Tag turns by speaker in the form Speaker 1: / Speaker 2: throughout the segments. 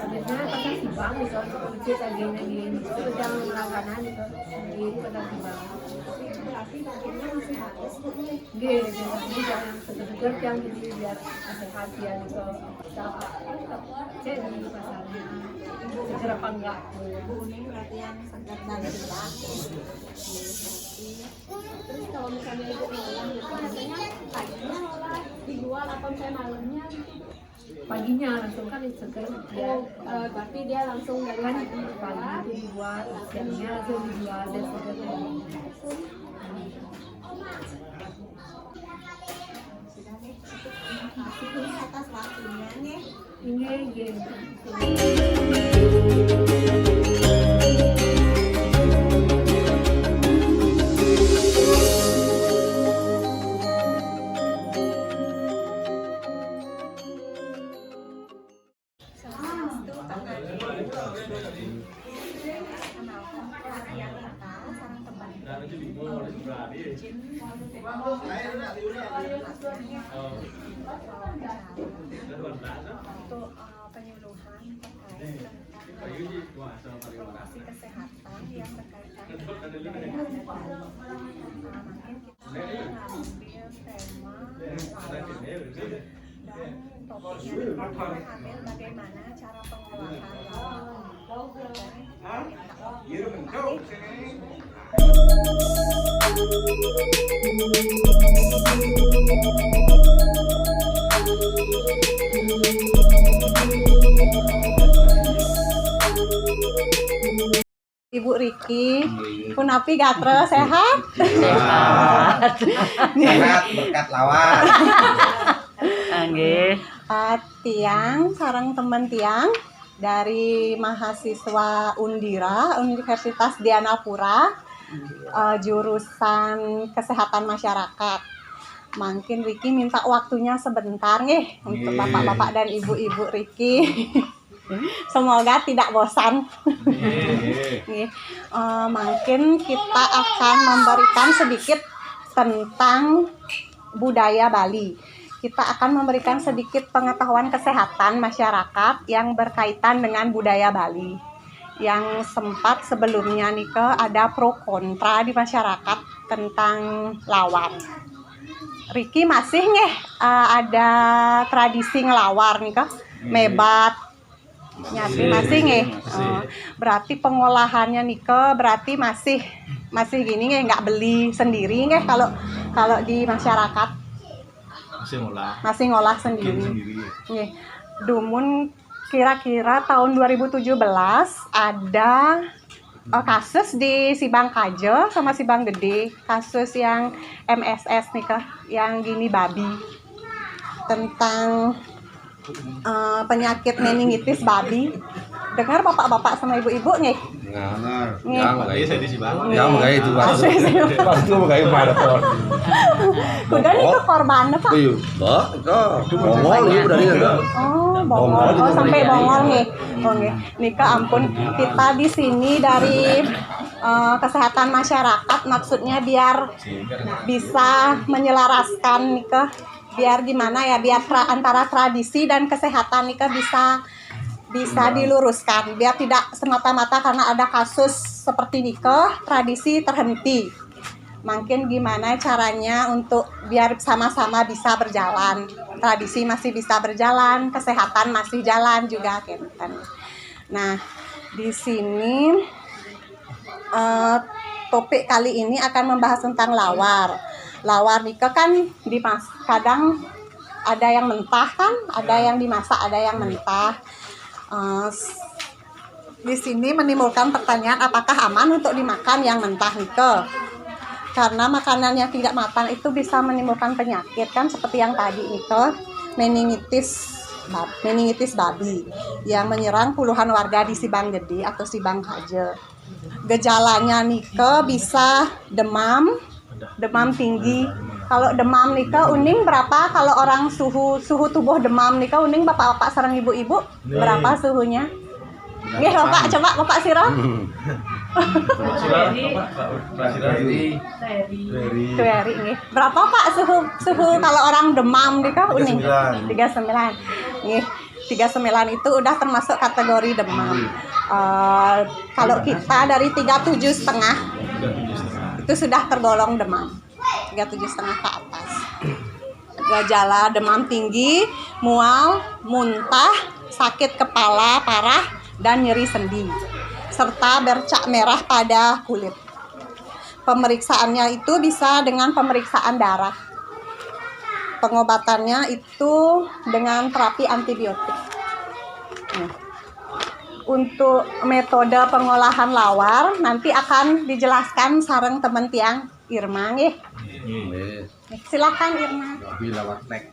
Speaker 1: Biasanya pasang sibang gitu, kecil dagingnya gini, itu yang langganan gitu, gini pasang sibang. Berarti dagingnya masih halus tuh nih. Gini, jadi jangan seger yang jadi biar sehat ya gitu. Cek di pasarnya, seger apa enggak? Kuning berarti yang segar dan jelas. Terus kalau misalnya itu ngolah gitu, biasanya paginya ngolah dijual atau misalnya malamnya gitu? Paginya langsung kan seger ya. Berarti dia langsung dari kan pagi itu dibuat, siangnya langsung dijual dan segernya. Ini atas waktunya nih. Ini gitu. Untuk penyuluhan terkait promosi kesehatan yang berkaitan dengan mungkin kita mengambil tema dan topiknya hamil bagaimana cara pengolahan Ibu Riki, punapi gatre sehat?
Speaker 2: Sehat berkat lawan.
Speaker 3: Nggih.
Speaker 4: Tiang sareng temen Tiang dari mahasiswa Undira Universitas Dianapura, jurusan Kesehatan Masyarakat. Mungkin Riki minta waktunya sebentar nih untuk bapak-bapak dan ibu-ibu Riki. Semoga tidak bosan. Mungkin kita akan memberikan sedikit tentang budaya Bali. Kita akan memberikan sedikit pengetahuan kesehatan masyarakat yang berkaitan dengan budaya Bali. Yang sempat sebelumnya nih ada pro kontra di masyarakat tentang lawan. Riki masih nih ada tradisi ngelawar nih mebat. Nyati masih nih. Berarti pengolahannya nih berarti masih gini nih, nggak beli sendiri nih kalau di masyarakat. Masih ngolah sendiri. Nih, Dumun kira-kira tahun 2017 ada kasus di Sibang Kajo sama Sibang Gede, kasus yang MSS nih yang gini babi, tentang penyakit meningitis babi. Dengar bapak-bapak sama ibu-ibu nih?
Speaker 2: Dengar.
Speaker 4: Yang
Speaker 2: makanya saya di Sibang.
Speaker 4: Yang
Speaker 2: makanya itu Pasti makanya maraton.
Speaker 4: Kuda nih korban Pak?
Speaker 2: Iya, Mbak. Bongol ya berarti enggak?
Speaker 4: Oh, bongol. Oh, sampai bongol nih. Oh, nggih. Nika ampun, kita di sini dari kesehatan masyarakat, maksudnya biar bisa menyelaraskan nika, biar gimana ya, biar antara tradisi dan kesehatan nika bisa diluruskan, biar tidak semata-mata karena ada kasus seperti nikah tradisi terhenti. Mungkin gimana caranya untuk biar sama-sama bisa berjalan, tradisi masih bisa berjalan, kesehatan masih jalan juga kan. Nah, di sini topik kali ini akan membahas tentang lawar. Lawar nikah kan kadang ada yang mentah kan, ada yang dimasak, ada yang mentah. Di sini menimbulkan pertanyaan apakah aman untuk dimakan yang mentah nikah, karena makanan yang tidak matang itu bisa menimbulkan penyakit kan, seperti yang tadi nikah meningitis babi yang menyerang puluhan warga di Sibang Gede atau Sibang Kajo. Gejalanya nikah bisa demam tinggi, Kalau demam nika uning berapa? Kalau orang suhu tubuh demam nika uning bapak-bapak sareng ibu-ibu berapa suhunya? Nggih, Bapak, coba Bapak Siro. Tueri nggih. Berapa Pak suhu kalau orang demam nika uning? 39. Nggih. 39 itu udah termasuk kategori demam. Kalau kita dari 37,5 itu sudah tergolong demam. 37,5 ke atas. Gejala demam tinggi, mual, muntah, sakit kepala parah, dan nyeri sendi, serta bercak merah pada kulit. Pemeriksaannya itu bisa dengan pemeriksaan darah. Pengobatannya itu dengan terapi antibiotik. Untuk metode pengolahan lawar nanti akan dijelaskan sareng teman tiang Irma nggih. Silakan Irma.
Speaker 2: Lawat nek.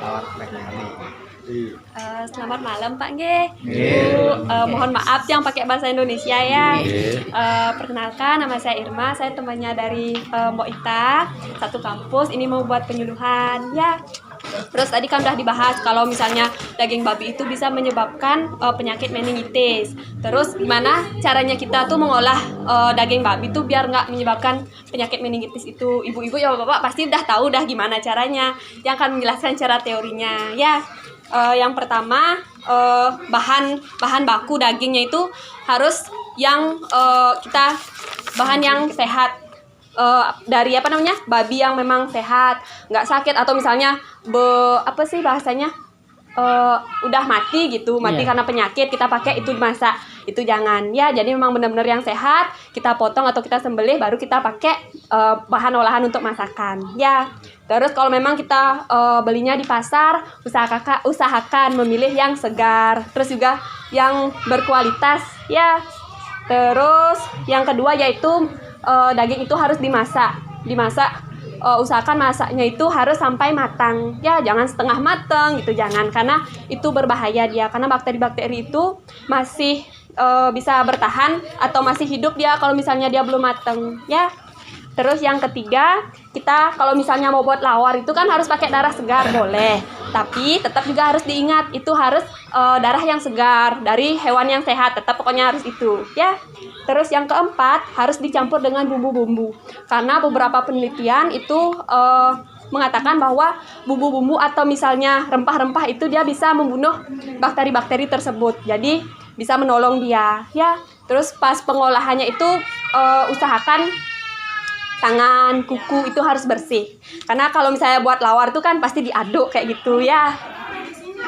Speaker 2: Lawat nek ini.
Speaker 3: Selamat malam Pak Nge. Mohon maaf yang pakai bahasa Indonesia ya. Perkenalkan, nama saya Irma, saya temannya dari Mbok Ita, satu kampus. Ini mau buat penyuluhan ya. Terus tadi kan udah dibahas kalau misalnya daging babi itu bisa menyebabkan penyakit meningitis. Terus gimana caranya kita tuh mengolah daging babi itu biar nggak menyebabkan penyakit meningitis itu. Ibu-ibu ya bapak pasti udah tahu dah gimana caranya. Yang akan menjelaskan cara teorinya ya. Yang pertama bahan baku dagingnya itu harus yang bahan yang sehat, dari babi yang memang sehat, nggak sakit, atau misalnya udah mati karena penyakit kita pakai itu dimasak, itu jangan ya. Jadi memang benar-benar yang sehat kita potong atau kita sembelih baru kita pakai bahan olahan untuk masakan ya. Terus kalau memang kita belinya di pasar, usahakan memilih yang segar, terus juga yang berkualitas ya. Terus yang kedua yaitu daging itu harus dimasak. Usahakan masaknya itu harus sampai matang ya, jangan setengah matang gitu, jangan, karena itu berbahaya dia, karena bakteri-bakteri itu masih bisa bertahan atau masih hidup dia kalau misalnya dia belum matang ya. Terus yang ketiga, kita kalau misalnya mau buat lawar itu kan harus pakai darah segar, boleh. Tapi tetap juga harus diingat, itu harus darah yang segar, dari hewan yang sehat, tetap pokoknya harus itu, ya. Terus yang keempat, harus dicampur dengan bumbu-bumbu. Karena beberapa penelitian itu mengatakan bahwa bumbu-bumbu atau misalnya rempah-rempah itu dia bisa membunuh bakteri-bakteri tersebut. Jadi bisa menolong dia, ya. Terus pas pengolahannya itu usahakan tangan, kuku itu harus bersih. Karena kalau misalnya buat lawar itu kan pasti diaduk kayak gitu ya.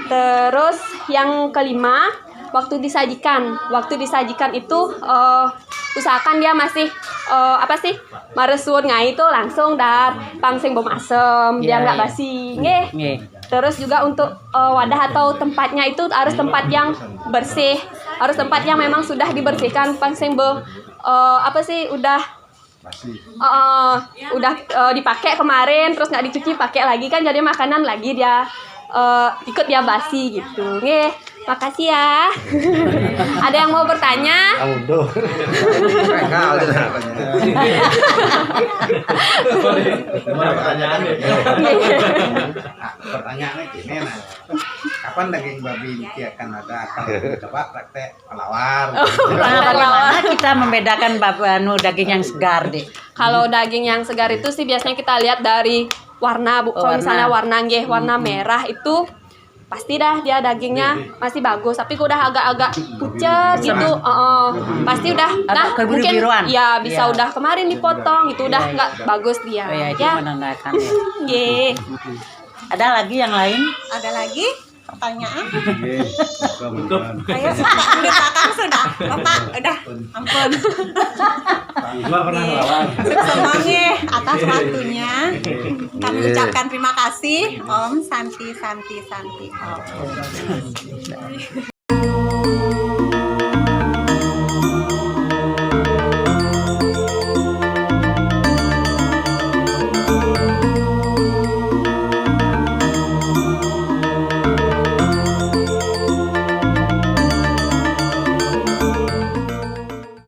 Speaker 3: Terus yang kelima, waktu disajikan. Waktu disajikan itu usahakan dia masih maresun ngai itu langsung dar pangsing bom asem biar nggak basi. Nggih. Terus juga untuk wadah atau tempatnya itu harus tempat yang bersih. Harus tempat yang memang sudah dibersihkan pangsing udah dipakai kemarin terus nggak dicuci pakai lagi kan, jadi makanan lagi dia ikut dia basi gitu. Nggih, makasih ya. Ada yang mau bertanya?
Speaker 2: Pertanyaannya gini, kapan daging babi ini akan ada? Kalau coba praktek pelawar.
Speaker 5: Bagaimana kita membedakan daging yang segar deh?
Speaker 3: Kalau daging yang segar itu sih biasanya kita lihat dari warna, kalau misalnya warna merah itu pasti dah dia dagingnya masih bagus, tapi udah agak-agak pucat gitu, pasti udah mungkin ya bisa udah kemarin dipotong gitu, udah nggak bagus dia ya. Nggih.
Speaker 5: Ada lagi yang lain?
Speaker 4: Ada lagi pertanyaan?
Speaker 2: Ayo,
Speaker 4: sudah. Bapak, udah. Ampun. Semangat atas waktunya. Kami ucapkan terima kasih. Om Santi Om.